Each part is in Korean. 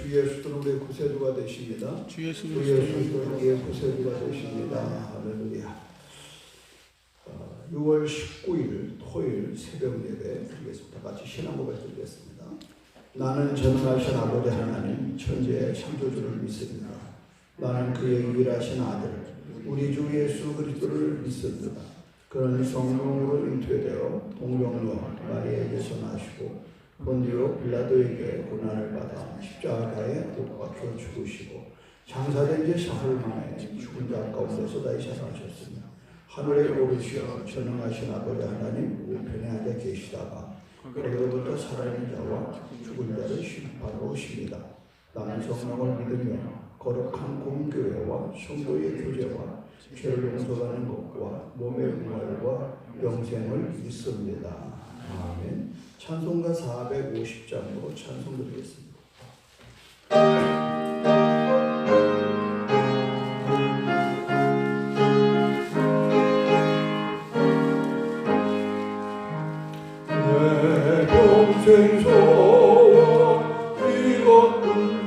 주 예수는 우리의 구세주가 되십니다. 주 예수 그리스도는 우리의 구세주가 되십니다. 할렐루야. 6월 19일 토요일 새벽 예배 드리겠습니다. 같이 신앙 고백 드리겠습니다. 나는 전능하신 아버지 하나님 천지의 창조주를 믿습니다. 나는 그의 유일하신 아들 우리 주 예수 그리스도를 믿습니다. 그는 성령으로 잉태되어 동정녀 마리아에게서 나시고 본디오 빌라도에게 고난을 받아 십자가에 못 박혀 죽으시고 장사된 지 사흘 만에 죽은 자 가운데서 다시 살아나셨으며 하늘에 오르시어 전능하신 아버지 하나님 우편에 앉아 계시다가 거기로부터 살아있는 자와 죽은 자를 심판하러 오십니다. 나는 성령을 믿으며 거룩한 공교회와 성도의 교제와 죄를 용서하는 것과 몸의 부활과 영생을 믿습니다. 아멘. 찬송가 450장으로 찬송 드리겠습니다. 내 평생 소원 이것뿐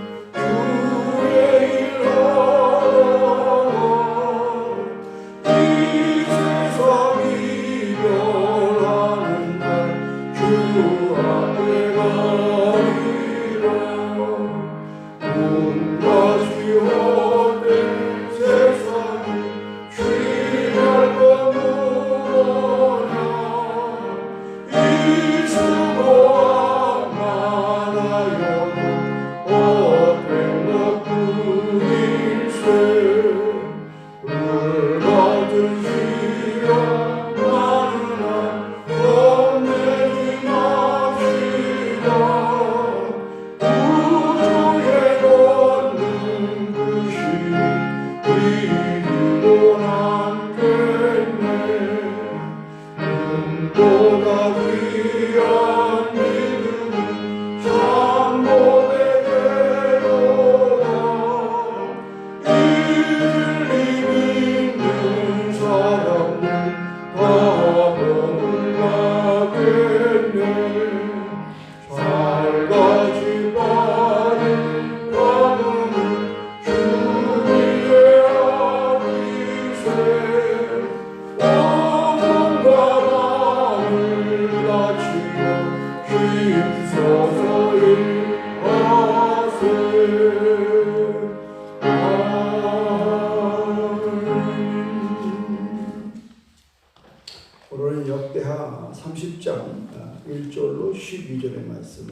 오늘은 역대하 30장 1절로 12절의 말씀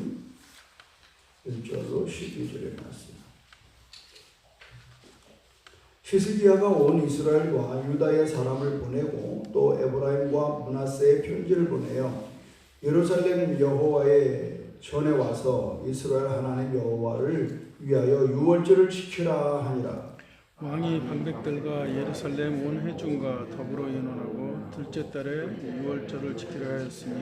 1절로 12절의 말씀. 히스기야가 온 이스라엘과 유다의 사람을 보내고 또 에브라임과 므낫세의 편지를 보내어 예루살렘 여호와의 전에 와서 이스라엘 하나님 여호와를 위하여 유월절을 지키라 하니라. 왕이 방백들과 예루살렘 온 회중과 더불어 의논하고 둘째 달에 유월절을 지키려 하였으니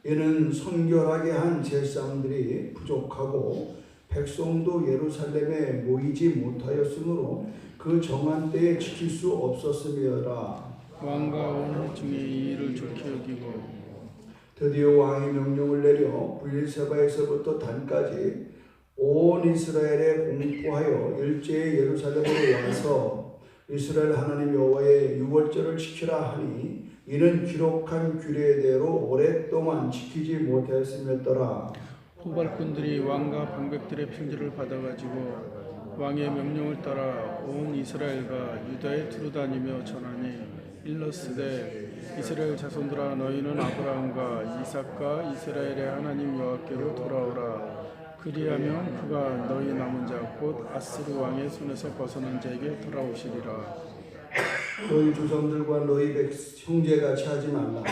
이는 성결하게 한 제사장들이 부족하고 백성도 예루살렘에 모이지 못하였으므로 그 정한 때에 지킬 수 없었음이어라. 왕과 온 회중이 이 일을 좋게 여기고 드디어 왕이 명령을 내려 브엘세바에서부터 단까지 온 이스라엘에 공포하여 일제히 예루살렘으로 와서 이스라엘 하나님 여호와의 유월절을 지키라 하니 이는 기록한 규례대로 오랫동안 지키지 못하였음이었더라. 후발꾼들이 왕과 방백들의 편지를 받아가지고 왕의 명령을 따라 온 이스라엘과 유다에 두루다니며 전하니 일러스되 이스라엘 자손들아 너희는 아브라함과 이삭과 이스라엘의 하나님 여호와께로 돌아오라. 그리하면 그가 너희 남은 자 곧 아스르 왕의 손에서 벗어난 자에게 돌아오시리라. 너희 조상들과 너희 형제같이 하지 말라.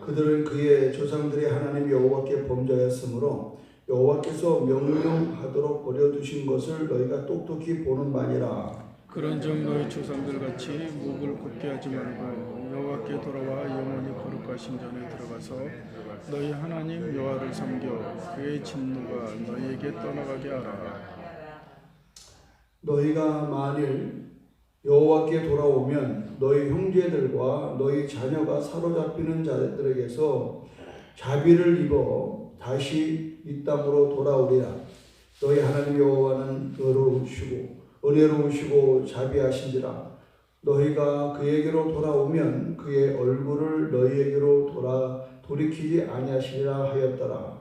그들은 그의 조상들의 하나님 여호와께 범죄하였으므로 여호와께서 명령하도록 버려두신 것을 너희가 똑똑히 보는 바니라. 그런즉 너희 조상들같이 목을 굳게 하지 말고 여호와께 돌아와 영원히 거룩하신 전에 들어가서 너희 하나님 여호와를 섬겨 그의 진노가 너희에게 떠나가게 하라. 너희가 만일 여호와께 돌아오면 너희 형제들과 너희 자녀가 사로잡히는 자들에게서 자비를 입어 다시 이 땅으로 돌아오리라. 너희 하나님 여호와는 은혜로우시고 자비하신지라. 너희가 그에게로 돌아오면 그의 얼굴을 너희에게로 돌이키지 아니하시리라 하였더라.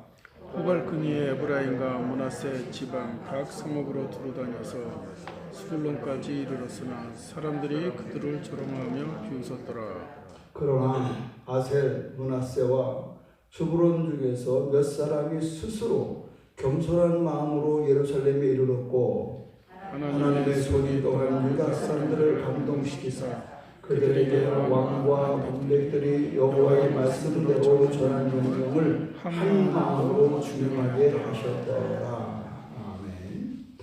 호발근이의 에브라임과 므낫세 지방 각 성읍으로 두루다녀서 스불론까지 이르렀으나 사람들이 그들을 조롱하며 비웃었더라. 그러나 아셀, 므낫세와 스불론 중에서 몇 사람이 스스로 겸손한 마음으로 예루살렘에 이르렀고 하나님의 손이 또한 유다 사람들을 감동시키사 그들에게 왕과 군대들이 여호와의 말씀대로 전한 명령을 한 마음으로 준행하게 하셨더라. 아멘.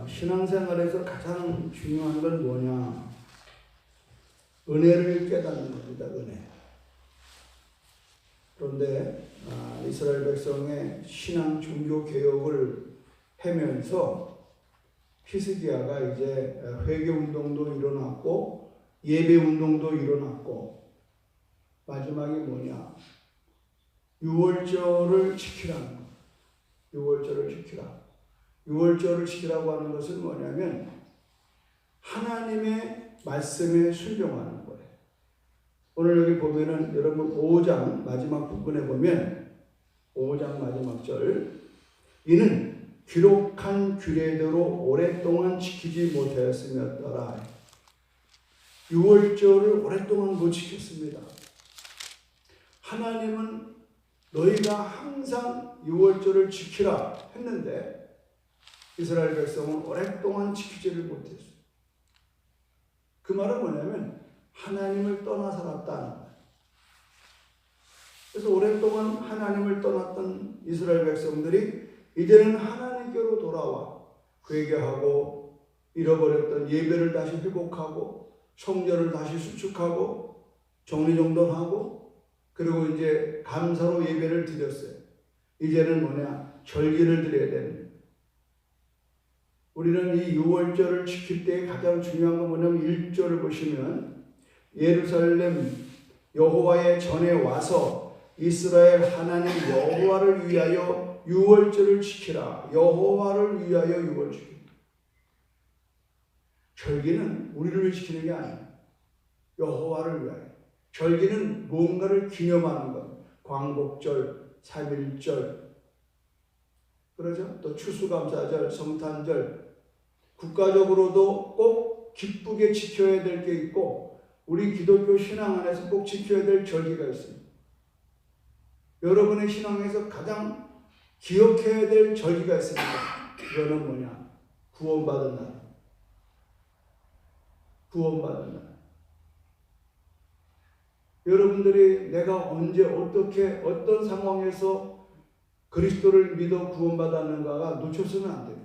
신앙생활에서 가장 중요한 건 뭐냐? 은혜를 깨닫는 겁니다. 은혜. 그런데 이스라엘 백성의 신앙 종교 개혁을 하면서 히스기야가 이제 회개 운동도 일어났고 예배 운동도 일어났고 마지막이 뭐냐? 유월절을 지키라는 거예요. 유월절을 지키라. 유월절을 지키라고 하는 것은 뭐냐면 하나님의 말씀에 순종하는 거예요. 오늘 여기 보면은 여러분 5장 마지막 부분에 보면 5장 마지막 절 이는 기록한 규례대로 오랫동안 지키지 못하였으므로라. 유월절을 오랫동안 못 지켰습니다. 하나님은 너희가 항상 유월절을 지키라 했는데 이스라엘 백성은 오랫동안 지키지를 못했어요. 그 말은 뭐냐면 하나님을 떠나 살았다는 거예요. 그래서 오랫동안 하나님을 떠났던 이스라엘 백성들이 이제는 하나님께로 돌아와 회개하고 잃어버렸던 예배를 다시 회복하고 성전을 다시 수축하고 정리정돈하고 그리고 이제 감사로 예배를 드렸어요. 이제는 뭐냐? 절기를 드려야 됩니다. 우리는 이 유월절을 지킬 때 가장 중요한 건 뭐냐면 1절을 보시면 예루살렘 여호와의 전에 와서 이스라엘 하나님 여호와를 위하여 유월절을 지키라. 여호와를 위하여 유월절 지키라. 절기는 우리를 위해 지키는 게 아니에요. 여호와를 위하여. 절기는 뭔가를 기념하는 것. 광복절, 3.1절, 그러죠? 또 추수감사절, 성탄절. 국가적으로도 꼭 기쁘게 지켜야 될 게 있고 우리 기독교 신앙 안에서 꼭 지켜야 될 절기가 있습니다. 여러분의 신앙에서 가장 기억해야 될 절기가 있습니다. 그거는 뭐냐? 구원받은 날. 구원받은 날. 여러분들이 내가 언제 어떻게 어떤 상황에서 그리스도를 믿어 구원받았는가가 놓쳤으면 안 돼요.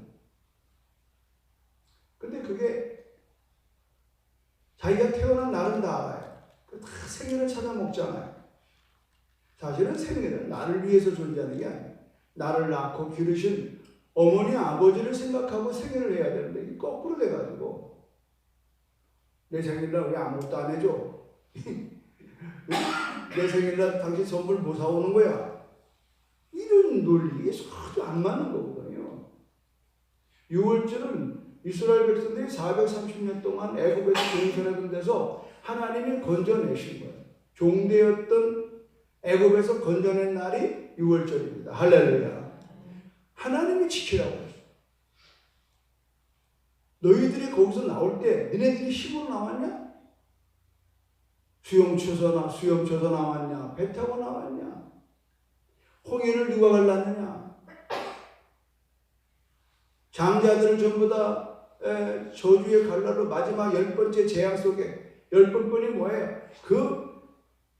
근데 그게 자기가 태어난 날은 다 알아요. 다 생일을 찾아 먹잖아요. 사실은 생일은 나를 위해서 존재하는 게 아니에요. 나를 낳고 기르신 어머니 아버지를 생각하고 생일을 해야 되는데 이게 거꾸로 돼가지고 내 생일날 왜 아무것도 안 해줘? 내 생일날 당신 선물 뭐 사오는 거야? 이런 논리에 서로 안 맞는 거거든요. 6월절은 이스라엘 백성들이 430년 동안 애굽에서 종살이던 데서 하나님이 건져내신 거예요. 종되었던 애굽에서 건져낸 날이 6월절입니다. 할렐루야. 하나님이 지키라고 했어요. 너희들이 거기서 나올 때 너네들이 힘으로 나왔냐? 수염쳐서 나왔냐? 배 타고 나왔냐? 홍해를 누가 갈랐느냐? 장자들을 전부 다 저주의 갈라로 마지막 10번째 재앙 속에 10번뿐이 뭐예요? 그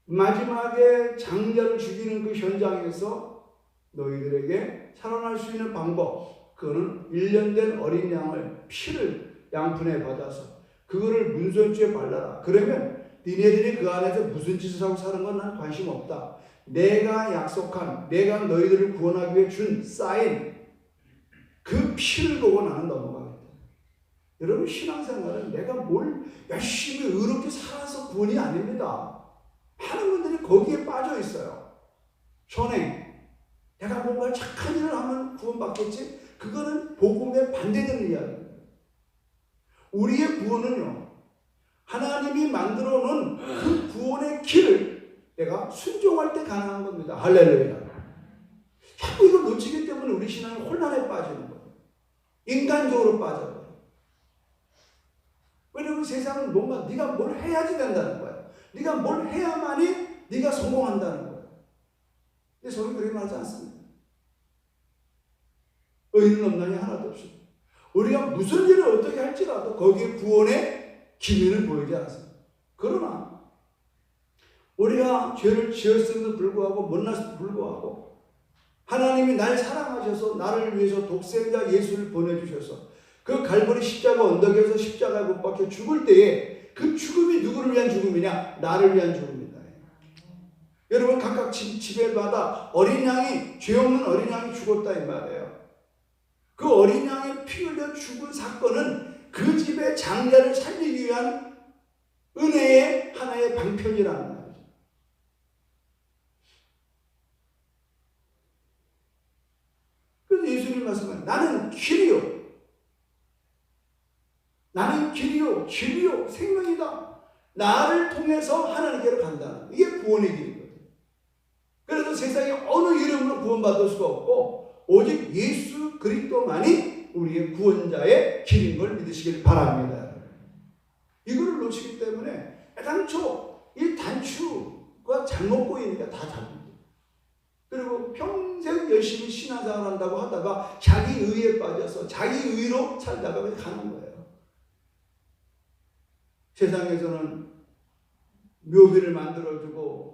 마지막에 장자를 죽이는 그 현장에서 너희들에게 살아날 수 있는 방법, 그거는 1년 된 어린 양을 피를 양푼에 받아서 그거를 문선주에 발라라. 그러면 니네들이 그 안에서 무슨 짓을 하고 사는 건 난 관심 없다. 내가 약속한, 내가 너희들을 구원하기 위해 준 사인, 그 피를 보고 나는 넘어가겠다. 여러분, 신앙생활은 내가 뭘 열심히 의롭게 살아서 구원이 아닙니다. 많은 분들이 거기에 빠져 있어요. 선행, 내가 뭔가 착한 일을 하면 구원받겠지? 그거는 복음에 반대되는 이야기입니다. 우리의 구원은요, 하나님이 만들어 놓은 그 구원의 길을 내가 순종할 때 가능한 겁니다. 할렐루야. 자꾸 이걸 놓치기 때문에 우리 신앙이 혼란에 빠지는 거예요. 인간적으로 빠져요. 왜냐하면 세상은 뭔가 네가 뭘 해야지 된다는 거야. 네가 뭘 해야만이 네가 성공한다는 거야. 근데 저는 그렇게 말하지 않습니다. 의인은 없나니 하나도 없습니다. 우리가 무슨 일을 어떻게 할지라도 거기에 구원의 기미를 보이지 않습니다. 그러나 우리가 죄를 지었음에도 불구하고 못났음에도 불구하고 하나님이 날 사랑하셔서 나를 위해서 독생자 예수를 보내주셔서 그 갈보리 십자가 언덕에서 십자가에 못 박혀 죽을 때에 그 죽음이 누구를 위한 죽음이냐? 나를 위한 죽음이다. 여러분 각각 집에마다 어린 양이, 죄 없는 어린 양이 죽었다 이 말이에요. 그 어린 양이 피 흘려 죽은 사건은 그 집의 장자를 살리기 위한 은혜의 하나의 방편이라는 말이죠. 그래서 예수님 말씀은 나는 길이요. 나는 길이요, 진리요, 생명이다. 나를 통해서 하나님께로 간다. 이게 구원의 길이거든요. 그래서 세상에 어느 이름으로 구원받을 수가 없고 오직 예수 그리스도만이 우리의 구원자의 길인 걸 믿으시길 바랍니다. 이거를 놓치기 때문에 애당초 이 단추가 잘못 보이니까 다 잘못. 그리고 평생 열심히 신앙생활 한다고 하다가 자기 의에 빠져서 자기 의로 살다가 가는 거예요. 세상에서는 묘비를 만들어주고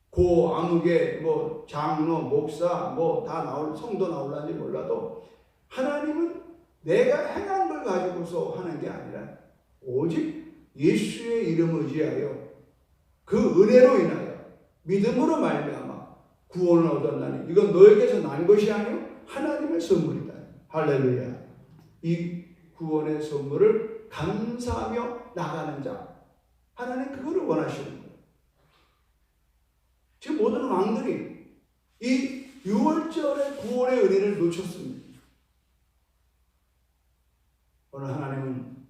고 아무개 뭐 장로 목사 뭐 다 나올 성도 나올란지 몰라도 하나님은 내가 행한 걸 가지고서 하는 게 아니라 오직 예수의 이름을 의지하여 그 은혜로 인하여 믿음으로 말미암아 구원을 얻었나니 이건 너에게서 난 것이 아니요 하나님의 선물이다. 할렐루야. 이 구원의 선물을 감사하며 나가는 자, 하나님 그거를 원하시는 거예요. 지금 모든 왕들이 이 6월절의 구원의 은혜를 놓쳤습니다. 오늘 하나님은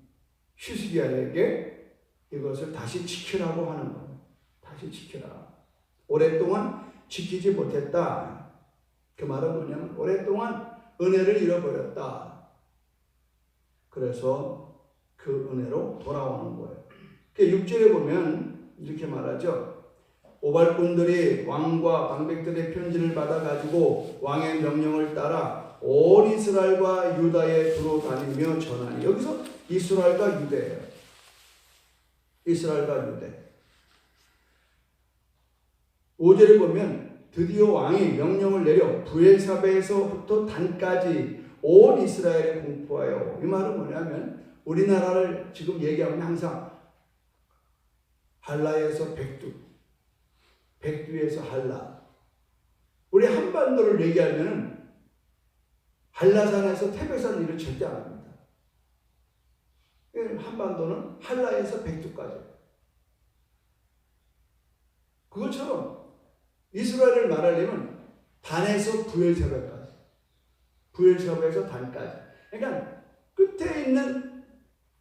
히스기야에게 이것을 다시 지키라고 하는 거예요. 다시 지키라. 오랫동안 지키지 못했다. 그 말은 뭐냐면 오랫동안 은혜를 잃어버렸다. 그래서 그 은혜로 돌아오는 거예요. 6절에 보면 이렇게 말하죠. 오발꾼들이 왕과 방백들의 편지를 받아가지고 왕의 명령을 따라 온 이스라엘과 유다에 두루 다니며 전하니. 여기서 이스라엘과 유대예요. 이스라엘과 유대. 5절에 보면 드디어 왕이 명령을 내려 브엘사베에서부터 단까지 온 이스라엘에 공포하여. 이 말은 뭐냐면 우리나라를 지금 얘기하면 항상 한라에서 백두, 백두에서 한라. 우리 한반도를 얘기하면 한라산에서 태백산 일을 절대 안 합니다. 한반도는 한라에서 백두까지. 그것처럼 이스라엘을 말하려면 단에서 브엘사베까지, 브엘사베에서 단까지. 그러니까 끝에 있는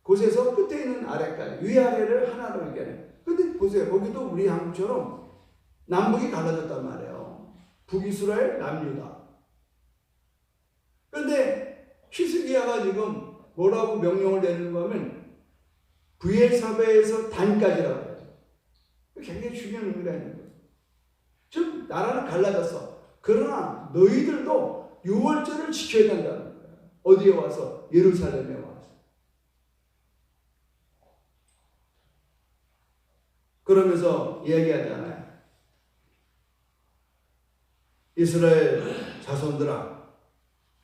곳에서 끝에 있는 아래까지 위아래를 하나로 얘기해요. 근데 보세요. 거기도 우리 한국처럼 남북이 갈라졌단 말이에요. 북이스라엘, 남유다. 그런데 히스기야가 지금 뭐라고 명령을 내리는가 하면 브엘사베에서 단까지라고 해요. 굉장히 중요한 의미가 있는 거예요. 즉 나라는 갈라졌어. 그러나 너희들도 6월절을 지켜야 된다는 거예요. 어디에 와서? 예루살렘에 와서. 그러면서 이야기하잖아요. 이스라엘 자손들아,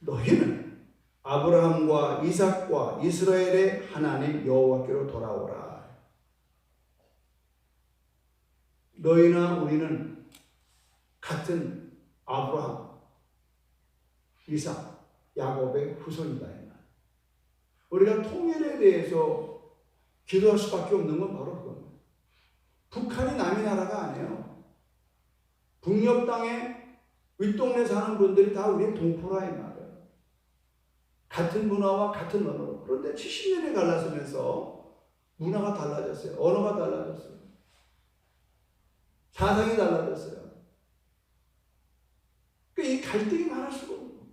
너희는 아브라함과 이삭과 이스라엘의 하나님 여호와께로 돌아오라. 너희나 우리는 같은 아브라함, 이삭, 야곱의 후손이다. 우리가 통일에 대해서 기도할 수밖에 없는 건 바로 그겁니다. 북한이 남의 나라가 아니에요. 북녘 땅에 윗동네 사는 분들이 다 우리의 동포라 이 말이에요. 같은 문화와 같은 언어로. 그런데 70년이 갈라서면서 문화가 달라졌어요. 언어가 달라졌어요. 사상이 달라졌어요. 그러니까 이 갈등이 많을 수가 없는 거예요.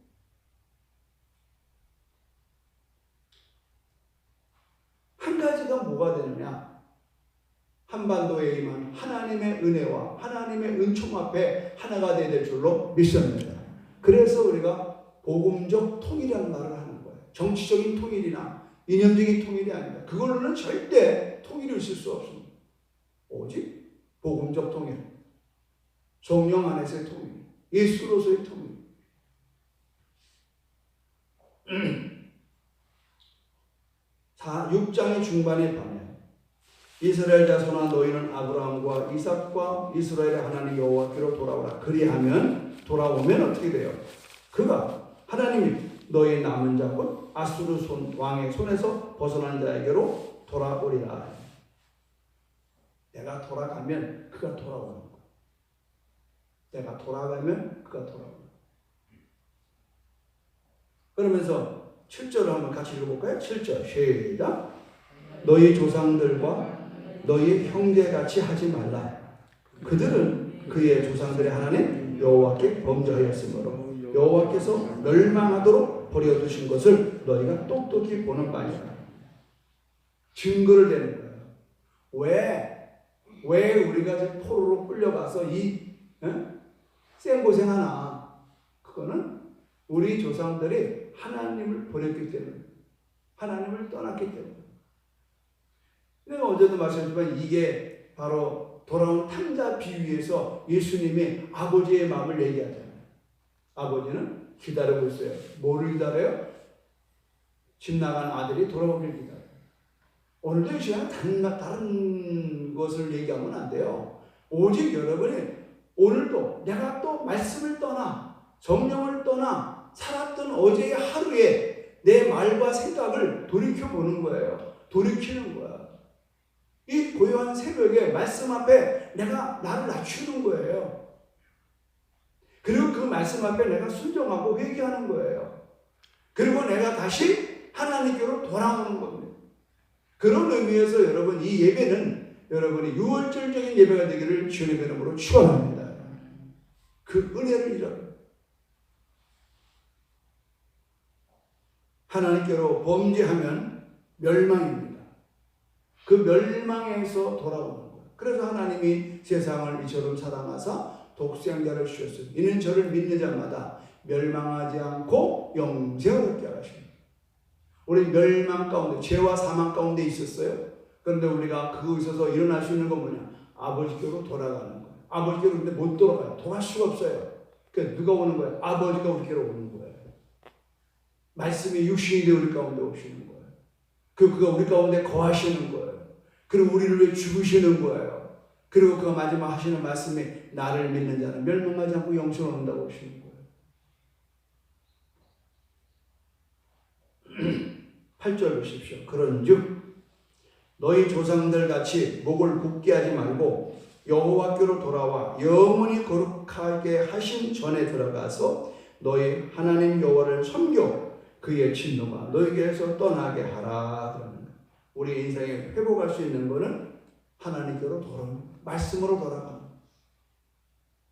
한 가지가 뭐가 되느냐? 한반도에 임한 하나님의 은혜와 하나님의 은총 앞에 하나가 되어야 될 줄로 믿습니다. 그래서 우리가 복음적 통일이라는 말을 하는 거예요. 정치적인 통일이나 이념적인 통일이 아닙니다. 그걸로는 절대 통일이 있을 수 없습니다. 오직 복음적 통일, 성령 안에서의 통일, 예수로서의 통일. 자, 6장의 중반에 보면 이스라엘 자손아 너희는 아브라함과 이삭과 이스라엘의 하나님 여호와께로 돌아오라. 그리하면 돌아오면 어떻게 돼요? 그가 하나님이 너희 남은 자 곧 아수르 왕의 손에서 벗어난 자에게로 돌아오리라. 내가 돌아가면 그가 돌아오는 거야. 내가 돌아가면 그가 돌아오는 거야. 그러면서 7절을 한번 같이 읽어볼까요? 7절 시작. 너희 조상들과 너희 형제같이 하지 말라. 그들은 그의 조상들의 하나님 여호와께 범죄하였으므로 여호와께서 멸망하도록 버려두신 것을 너희가 똑똑히 보는 바니라. 증거를 대는 거예요. 왜 우리가 지금 포로로 끌려가서 생고생하나? 그거는 우리 조상들이 하나님을 버렸기 때문에, 하나님을 떠났기 때문에. 내가 어제도 말씀드렸지만 이게 바로 돌아온 탕자 비유에서 예수님이 아버지의 마음을 얘기하잖아요. 아버지는 기다리고 있어요. 뭐를 기다려요? 집 나간 아들이 돌아오길 기다려요. 오늘도 이 시간에 다른 것을 얘기하면 안 돼요. 오직 여러분이 오늘도 내가 또 말씀을 떠나 성령을 떠나 살았던 어제의 하루에 내 말과 생각을 돌이켜보는 거예요. 돌이키는 거야. 이 고요한 새벽에 말씀 앞에 내가 나를 낮추는 거예요. 그리고 그 말씀 앞에 내가 순종하고 회개하는 거예요. 그리고 내가 다시 하나님께로 돌아오는 겁니다. 그런 의미에서 여러분 이 예배는 여러분이 유월절적인 예배가 되기를 주님의 이름으로 축원합니다. 그 은혜를 잃어요. 하나님께로 범죄하면 멸망입니다. 그 멸망에서 돌아오는 거예요. 그래서 하나님이 세상을 이처럼 사랑하사 독생자를 주셨어요. 이는 저를 믿는 자마다 멸망하지 않고 영생을 얻게 하십니다. 우리 멸망 가운데, 죄와 사망 가운데 있었어요. 그런데 우리가 그곳에서 일어날 수 있는 건 뭐냐? 아버지께로 돌아가는 거예요. 아버지께로 근데 못 돌아가요. 돌아갈 수가 없어요. 그러니까 누가 오는 거예요? 아버지가 우리께로 오는 거예요. 말씀이 육신이 되어 우리 가운데 오시는 거예요. 그가 우리 가운데 거하시는 거예요. 그리고 우리를 위해 죽으시는 거예요. 그리고 그가 마지막 하시는 말씀이 나를 믿는 자는 멸망하지 않고 영생을 얻는다고 하시는 거예요. 8절 보십시오. 그런즉 너희 조상들 같이 목을 굳게 하지 말고 여호와께로 돌아와 영원히 거룩하게 하신 전에 들어가서 너희 하나님 여호와를 섬겨 그의 진노가 너희에게서 떠나게 하라. 우리 인생에 회복할 수 있는 것은 하나님께로 돌아오는 말씀으로 돌아가는.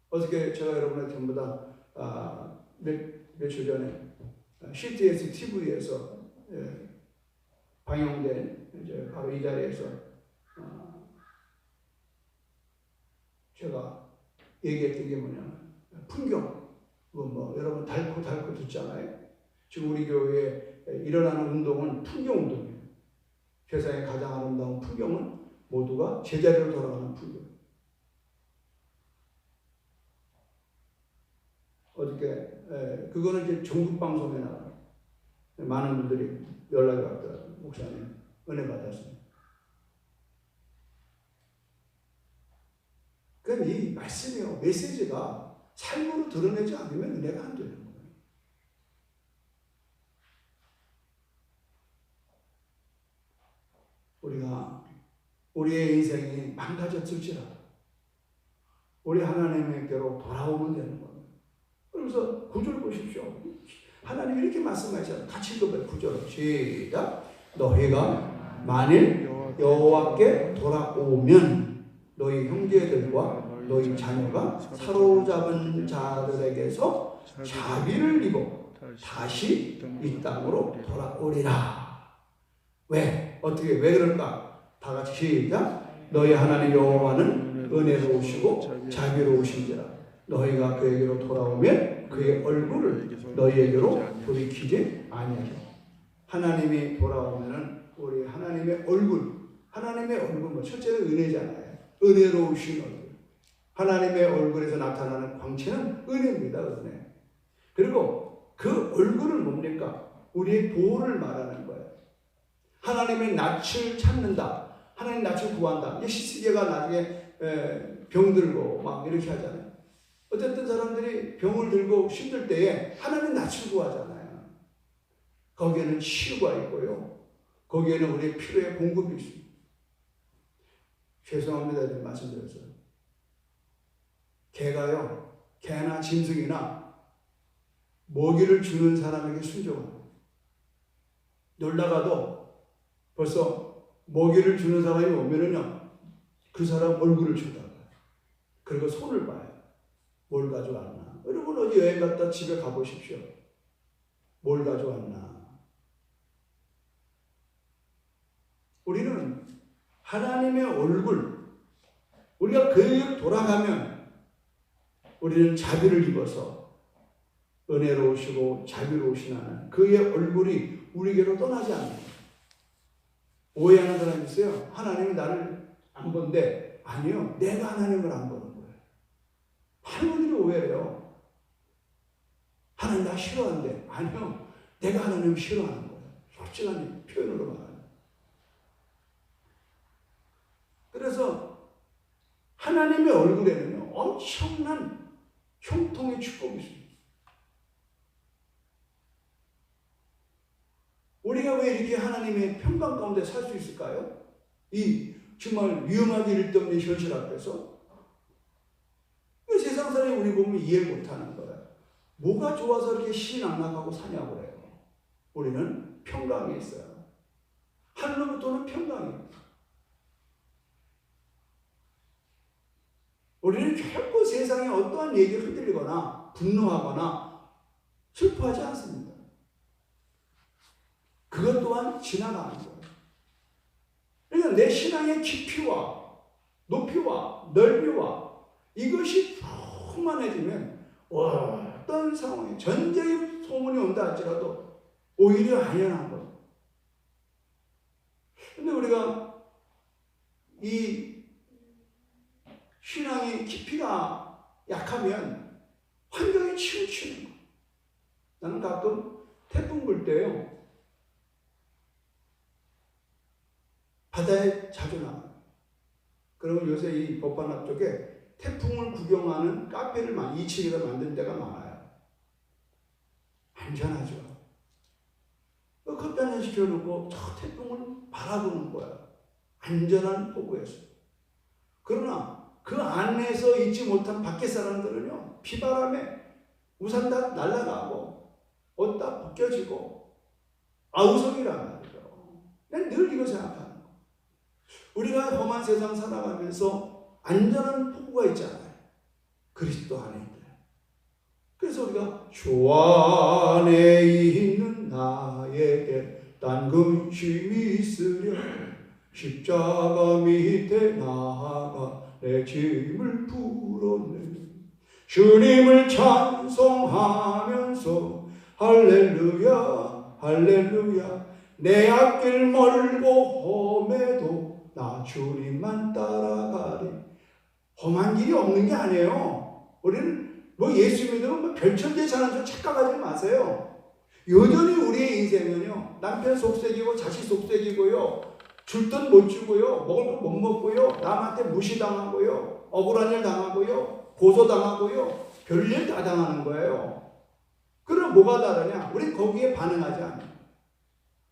어저께 제가 여러분한테 전부 다 며칠 전에 CTS TV에서 방영된 이제 바로 이 자리에서 제가 얘기했던 게 뭐냐면 풍경. 여러분 닳고 듣잖아요. 지금 우리 교회에 일어나는 운동은 풍경 운동이에요. 세상의 가장 아름다운 풍경은 모두가 제자리로 돌아가는 풍경. 어저께 그거는 이제 전국 방송에 나와요. 많은 분들이 연락이 왔더라고요. 목사님 은혜 받았습니다. 그럼 이 말씀이요 메시지가 삶으로 드러내지 않으면 은혜가 안 되는 거예요. 우리가 우리의 인생이 망가졌을지라도 우리 하나님께로 돌아오면 되는 겁니다. 그러면서 구절 보십시오. 하나님 이렇게 말씀하시잖아요. 같이 읽어봐요. 구절 시작. 너희가 만일 여호와께 돌아오면 너희 형제들과 너희 자녀가 사로잡은 자들에게서 자비를 입어 다시 이 땅으로 돌아오리라. 왜? 어떻게? 왜 그럴까? 다 같이 시작. 너희 하나님 여호와는 은혜로우시고 자비로우신지라. 너희가 그에게로 돌아오면 그의 얼굴을 너희에게로 돌이키지 아니하리라. 하나님이 돌아오면은 우리 하나님의 얼굴 뭐 첫째는 은혜잖아요. 은혜로우신 얼굴. 하나님의 얼굴에서 나타나는 광채는 은혜입니다. 은혜. 그리고 그 얼굴은 뭡니까? 우리의 보호를 말하는 거예요. 하나님의 낯을 찾는다. 하나님 낯을 구한다. 히스기야가 나중에 병들고 막 이렇게 하잖아요. 어쨌든 사람들이 병을 들고 힘들 때에 하나님 낯을 구하잖아요. 거기에는 치유가 있고요. 거기에는 우리의 필요의 공급이 있습니다. 죄송합니다. 좀 말씀드렸어요. 개나 짐승이나 먹이를 주는 사람에게 순종합니다. 놀다가도 벌써 먹이를 주는 사람이 오면은요, 그 사람 얼굴을 쳐다봐요. 그리고 손을 봐요. 뭘 가져왔나? 여러분 어디 여행 갔다 집에 가보십시오. 뭘 가져왔나? 우리는 하나님의 얼굴, 우리가 그에게 돌아가면 우리는 자비를 입어서 은혜로우시고 자비로우신 하나님, 그의 얼굴이 우리에게로 떠나지 않는다. 오해하는 사람이 있어요. 하나님이 나를 안 본데, 아니요, 내가 하나님을 안 보는 거예요. 많은 분들이 오해해요. 하나님 나 싫어한대. 아니요, 내가 하나님을 싫어하는 거예요. 솔직한 표현으로 말하면. 그래서 하나님의 얼굴에는요, 엄청난 형통의 축복이 있습니다. 우리가 왜 이렇게 하나님의 평강 가운데 살 수 있을까요? 이 정말 위험하게 일 데 없는 현실 앞에서. 세상 사람이 우리 보면 이해 못하는 거예요. 뭐가 좋아서 이렇게 신앙락하고 사냐고 해요. 우리는 평강이 있어요. 하늘로부터는 평강이에요. 우리는 결코 세상에 어떠한 얘기에 흔들리거나 분노하거나 슬퍼하지 않습니다. 그것 또한 지나가는 거예요. 그러니까 내 신앙의 깊이와 높이와 넓이와 이것이 충만해지면 어떤 상황에 전쟁의 소문이 온다 할지라도 오히려 안연한 거예요. 그런데 우리가 이 신앙의 깊이가 약하면 환경에 치우치는 거예요. 나는 가끔 태풍 불 때요, 바다에 자주 나가요. 그리고 요새 이 법반 앞쪽에 태풍을 구경하는 카페를 2층에다 만든 데가 많아요. 안전하죠. 커피 한잔 시켜놓고 저 태풍을 바라보는 거야. 안전한 포구에서. 그러나 그 안에서 있지 못한 밖에 사람들은요, 비바람에 우산 다 날아가고 옷 다 벗겨지고 아우성이란 말이죠. 난 늘 이거 생각합니다. 우리가 험한 세상 살아가면서 안전한 포구가 있잖아요. 그리스도 안에 있다. 그래서 우리가 주 안에 있는 나에게 딴 근심이 있으려 십자가 밑에 나아가 내 짐을 풀었네. 주님을 찬송하면서 할렐루야 할렐루야 내 앞길 멀고 험해도 나 주님만 따라가리. 험한 길이 없는 게 아니에요. 우리는 뭐 예수 믿으면 별천대 사는 줄 착각하지 마세요. 여전히 우리의 인생은요, 남편 속색이고 자식 속색이고요, 줄 돈 못 주고요, 먹을 거 못 먹고요, 남한테 무시당하고요, 억울한 일 당하고요, 고소당하고요, 별일 다 당하는 거예요. 그럼 뭐가 다르냐? 우린 거기에 반응하지 않아요.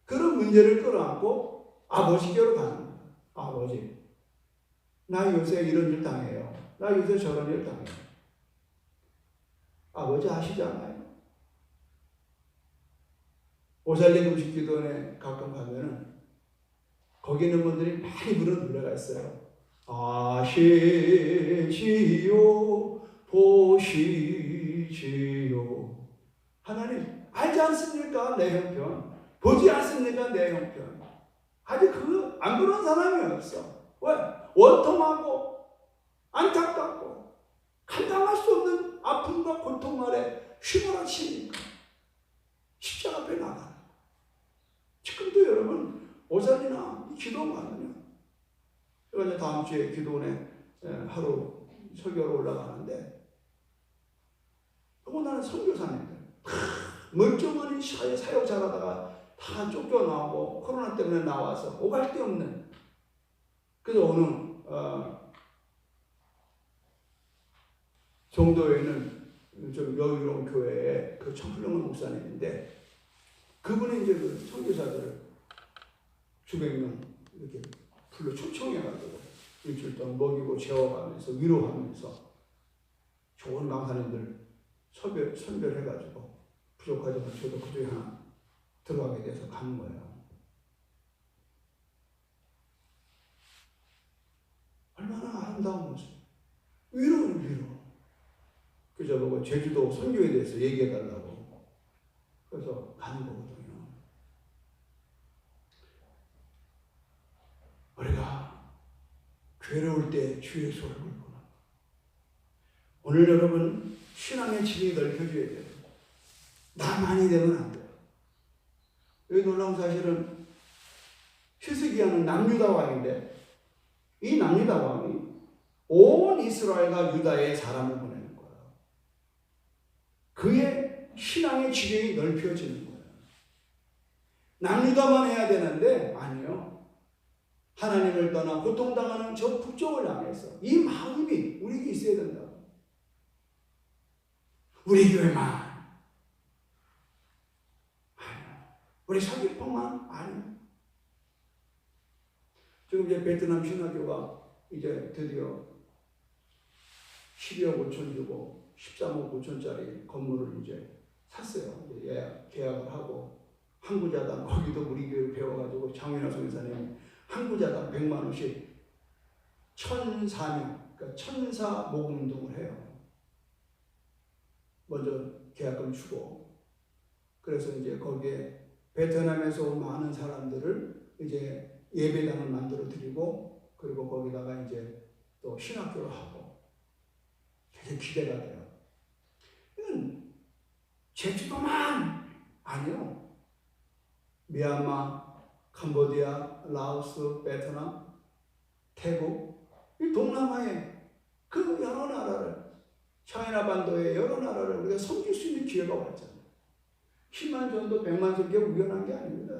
그런 문제를 끌어안고 아버지께로 가는 거예요. 아버지, 나 요새 이런 일 당해요. 나 요새 저런 일 당해요. 아버지 아시잖아요. 오살림 음식기도원에 가끔 가면은 거기 있는 분들이 많이 부르는 노래가 있어요. 아시지요 보시지요. 하나님 알지 않습니까? 내 형편. 보지 않습니까? 내 형편. 아직 안 그런 사람이 없어. 왜? 원통하고 안타깝고 감당할 수 없는 아픔과 고통 아래 휘몰아치니까 십자가 앞에 나가는. 지금도 여러분 오전이나 기도 많으면 제가 이제 다음 주에 기도원에 하루 설교로 올라가는데 나는 선교사님들 멀쩡한 사역 잘하다가 다 쫓겨나오고 코로나 때문에 나와서 오갈 데 없는. 그래서 어느 정도에는 좀 여유로운 교회에 그 청훌영은 목사님인데 그분이 이제 그 선교사들을 수백 명 이렇게 불러 초청해가지고 일주일 동안 먹이고 재워가면서 위로하면서 좋은 강사님들 선별해가지고 부족하지만 저도 그중에 하나 들어가게 돼서 가는 거예요. 얼마나 아름다운 모습. 위로는 위로. 그래서 저보고 제주도 선교에 대해서 얘기해달라고. 그래서 가는 거거든요. 우리가 괴로울 때 주의 손을 걸구나. 오늘 여러분 신앙의 지경이 넓혀져야 돼요. 나만이 되면 안 돼요. 여기 놀라운 사실은 히스기야는 남유다 왕인데 이 남유다 왕이 온 이스라엘과 유다의 사람을 보내는 거예요. 그의 신앙의 지경이 넓혀지는 거예요. 남유다만 해야 되는데 아니요. 하나님을 떠나 고통당하는 저 북쪽을 향해서 이 마음이 우리에게 있어야 된다고. 우리 교회만 아니요. 우리 서귀포만 아니요. 지금 이제 베트남 신화교가 이제 드디어 12억 5천 주고 13억 5천짜리 건물을 이제 샀어요. 이제 계약을 하고 항구자단 거기도 우리 교회 배워가지고 장윤아 선교사님 항구자단 100만 원씩 1,004명 그러니까 천사 모금운동을 해요. 먼저 계약금 주고 그래서 이제 거기에 베트남에서 온 많은 사람들을 이제 예배당을 만들어 드리고 그리고 거기다가 이제 또 신학교를 하고 되게 기대가 돼요. 이건 제주도만 아니요. 미얀마, 캄보디아, 라오스, 베트남, 태국 이 동남아의 그 여러 나라를 차이나 반도의 여러 나라를 우리가 섬길 수 있는 기회가 왔잖아요. 10만 전도 100만 전도가 우연한 게 아닙니다.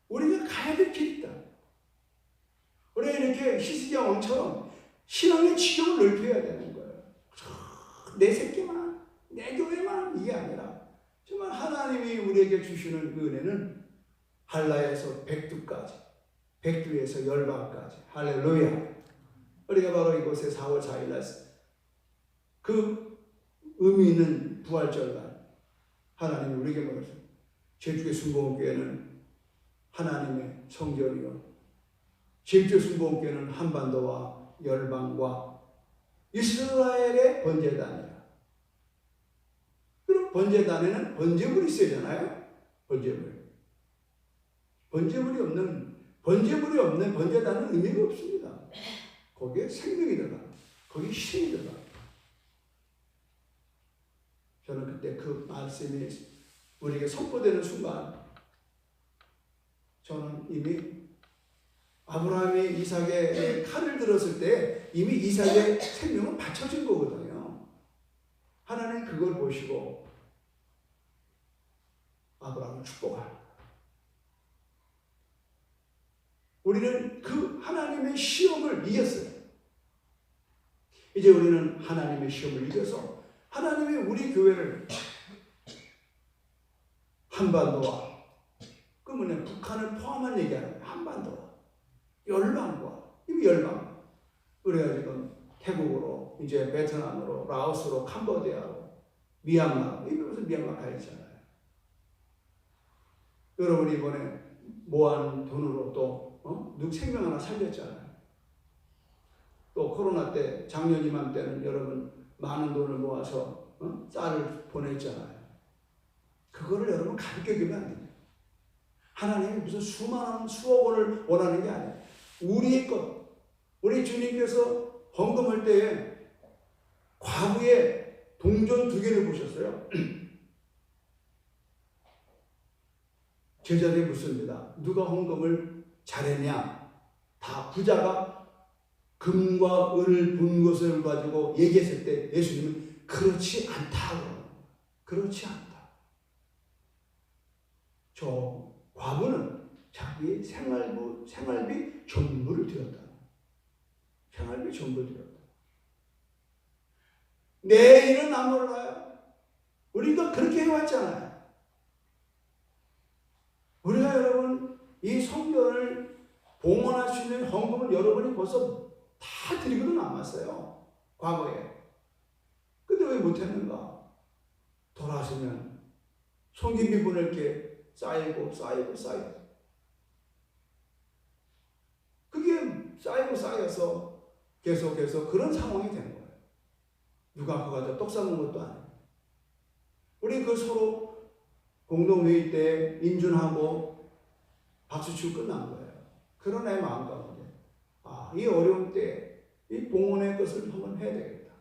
우리가 가야 될 길이 있다. 우리가 이렇게 히스기야 왕처럼 신앙의 지경을 넓혀야 되는 거예요. 내 새끼만, 내 교회만 이게 아니라 정말 하나님이 우리에게 주시는 은혜는 한라에서 백두까지, 백두에서 열방까지. 할렐루야. 우리가 바로 이곳에 4월 4일 날 그 의미 있는 부활절날 하나님이 우리에게 말했어요. 제주의 순복음교회는 하나님의 성전이요. 제주의 순복음교회는 한반도와 열방과 이스라엘의 번제단이라. 그럼 번제단에는 번제물이 있어야잖아요. 번제물이 없는 번제단은 의미가 없습니다. 거기에 생명이 들어가. 거기에 힘이 들어가. 저는 그때 그 말씀이 우리에게 선포되는 순간 저는 이미 아브라함이 이삭의 칼을 들었을 때 이미 이삭의 생명은 받쳐진 거거든요. 하나님 그걸 보시고 아브라함을 축복합니다. 우리는 그 하나님의 시험을 이겼어요. 이제 우리는 하나님의 시험을 이겨서 하나님이 우리 교회를 한반도와 그러면 북한을 포함한 얘기하는 한반도와 열방과 이미 열방 우리가 지금 태국으로, 이제 베트남으로, 라오스로, 캄보디아로, 미얀마, 이러면서 미얀마 가 있잖아요. 여러분이 이번에 모아놓은 돈으로 또 생명 하나 살렸잖아요. 또 코로나 때, 작년 이맘때는 여러분 많은 돈을 모아서 쌀을 보냈잖아요. 그거를 여러분 가볍게 여기면 안 돼요. 하나님이 무슨 수만 원, 수억 원을 원하는 게 아니에요. 우리의 것, 우리 주님께서 헌금할 때에 과부의 동전 2개를 보셨어요. 제자들이 묻습니다. 누가 헌금을 잘했냐? 다 부자가 금과 은을 본 것을 가지고 얘기했을 때 예수님은 그렇지 않다고. 그렇지 않다. 저 과부는 자기의 생활비 전부를 드렸다. 생활비 전부를 드렸다. 내일은 안 몰라요. 우리가 그렇게 해왔잖아요. 우리가 여러분 이 성전을 봉헌할 수 있는 헌금을 여러분이 벌써 다 드리고도 남았어요. 과거에. 근데 왜 못했는가? 돌아서면 손님비 보낼 게 쌓이고. 그게 쌓여서 계속해서 그런 상황이 된 거예요. 누가 그거 가지고 떡 싸는 것도 아니고. 우리 그 서로 공동회의 때 인준하고 박수 치고 끝난 거예요. 그런 내 마음 가운데 이 어려운 때 이 봉헌의 것을 한번 해야 되겠다.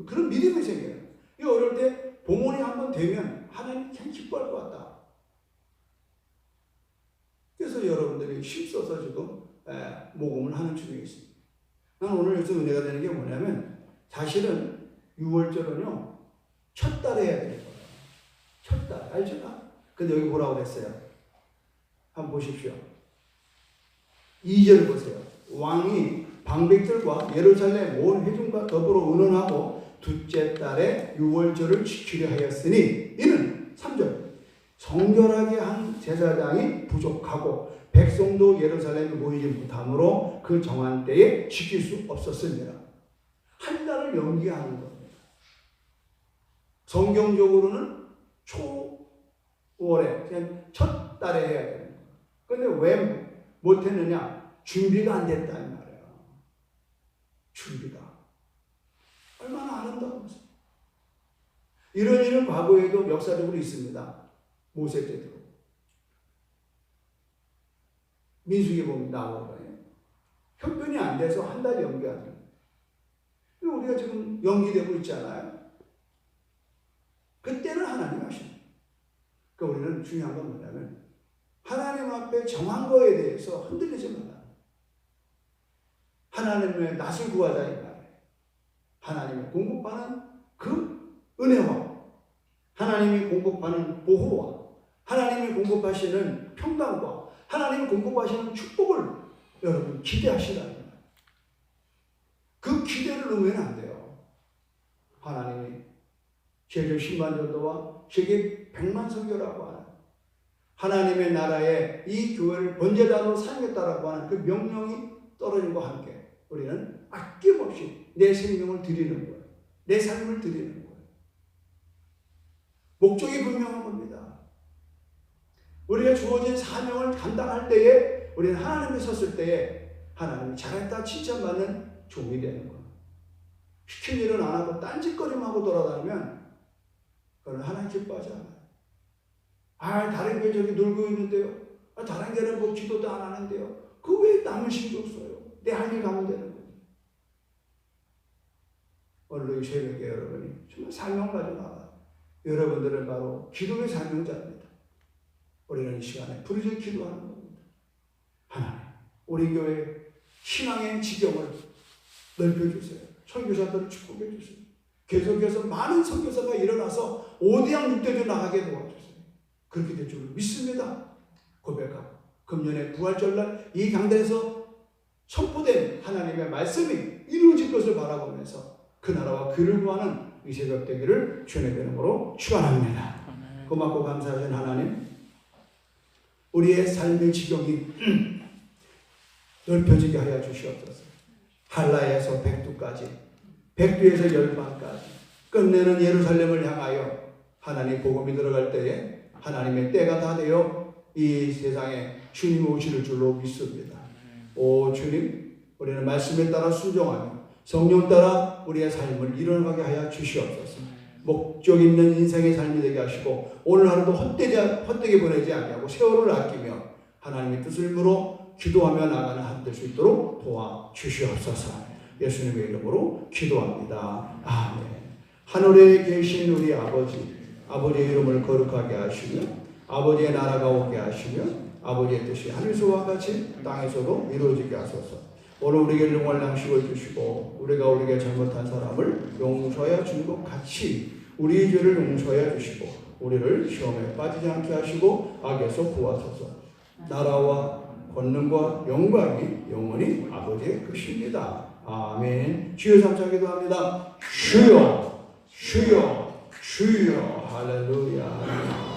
그런 믿음이 생겨요. 이 어려울 때 봉헌이 한번 되면 하나님 참 기뻐할 것 같다. 그래서 여러분들이 힘써서 지금 모금을 하는 중에 있습니다. 나는 오늘 여기서 은혜가 되는 게 뭐냐면 사실은 6월절은요 첫 달에 해야 되는 거예요. 첫 달 알죠? 근데 여기 뭐라고 그랬어요? 한번 보십시오. 2절 보세요. 왕이 방백들과 예루살렘 온 회중과 더불어 의논하고 둘째 달에 6월절을 지키려 하였으니 이는 3절 성결하게 한 제사장이 부족하고 백성도 예루살렘에 모이지 못하므로 그 정한 때에 지킬 수 없었습니다. 한 달을 연기하는 겁니다. 성경적으로는 초월에 그냥 첫 달에 해야 되는 거예요. 그런데 왜 못했느냐? 준비가 안 됐다 이 말이에요. 준비가 얼마나 아름다운지. 이런 일은 과거에도 역사적으로 있습니다. 모세 때도 민수기 보면 나오거든요. 형편이 안 돼서 한 달 연기하는 거예요. 우리가 지금 연기되고 있잖아요. 그때는 하나님 하시는 거예요. 그러니까 우리는 중요한 건 뭐냐면 하나님 앞에 정한 거에 대해서 흔들리지 말라. 하나님의 낯을 구하자 이 말이에요. 하나님이 공급하는 그 은혜와 하나님이 공급하는 보호와 하나님이 공급하시는 평강과 하나님이 공급하시는 축복을 여러분 기대하시라는 거예요. 그 기대를 놓으면 안 돼요. 하나님이 세계 10만 전도와 세계 100만 선교라고 하는 하나님의 나라에 이 교회를 번제단으로 사용했다라고 하는 그 명령이 떨어진과 함께 우리는 아낌없이 내 생명을 드리는 거예요. 내 삶을 드리는 거예요. 목적이 분명한 겁니다. 우리가 주어진 사명을 감당할 때에 우리는 하나님에 섰을 때에 하나님이 잘했다 칭찬받는 종이 되는 거예요. 시킨 일은 안 하고 딴짓거리만 돌아다니면 그건 하나님 기뻐하지 않아요. 다른 교회 저기 놀고 있는데요. 다른 교회는 뭐 기도도 안 하는데요. 그 왜 남을 신경 써요? 내 할 일 가면 되는 거예요. 오늘 이 새벽에 여러분이 정말 사명을 가지고 나와요. 여러분들은 바로 기도의 사명자입니다. 우리는 이 시간에 부르짖어 기도하는 겁니다. 하나님, 우리 교회 신앙의 지경을 넓혀주세요. 선교사들을 축복해 주세요. 계속해서 많은 선교사가 일어나서 5대양 6대조 나가게 도와주세요. 그렇게 될 줄 믿습니다. 고백하고 금년에 부활절날 이 강단에서 선포된 하나님의 말씀이 이루어질 것을 바라보면서 그 나라와 그를 구하는 이 새벽 되기를 주님의 이름으로 축원합니다. 고맙고 감사하신 하나님, 우리의 삶의 지경이 넓혀지게 하여 주시옵소서. 한라에서 백두까지 백두에서 열방까지 끝내는 예루살렘을 향하여 하나님 복음이 들어갈 때에 하나님의 때가 다 되어 이 세상에 주님 오실 줄로 믿습니다. 오 주님, 우리는 말씀에 따라 순종하며 성령 따라 우리의 삶을 이뤄가게 하여 주시옵소서. 목적 있는 인생의 삶이 되게 하시고 오늘 하루도 헛되게 보내지 아니하고 세월을 아끼며 하나님의 뜻을 물어 기도하며 나가는 한 될 수 있도록 도와주시옵소서. 예수님의 이름으로 기도합니다. 아멘. 하늘에 계신 우리 아버지의 이름을 거룩하게 하시며 아버지의 나라가 오게 하시며 아버지의 뜻이 하늘에서와 같이 땅에서도 이루어지게 하소서. 오늘 우리에게 영원한 양식을 주시고 우리가 잘못한 사람을 용서하여 준 것 같이 우리의 죄를 용서하여 주시고 우리를 시험에 빠지지 않게 하시고 악에서 구하소서. 나라와 권능과 영광이 영원히 아버지의 것입니다. 아멘. 주여 삼창 기도합니다. 주여 주여 주여 할렐루야.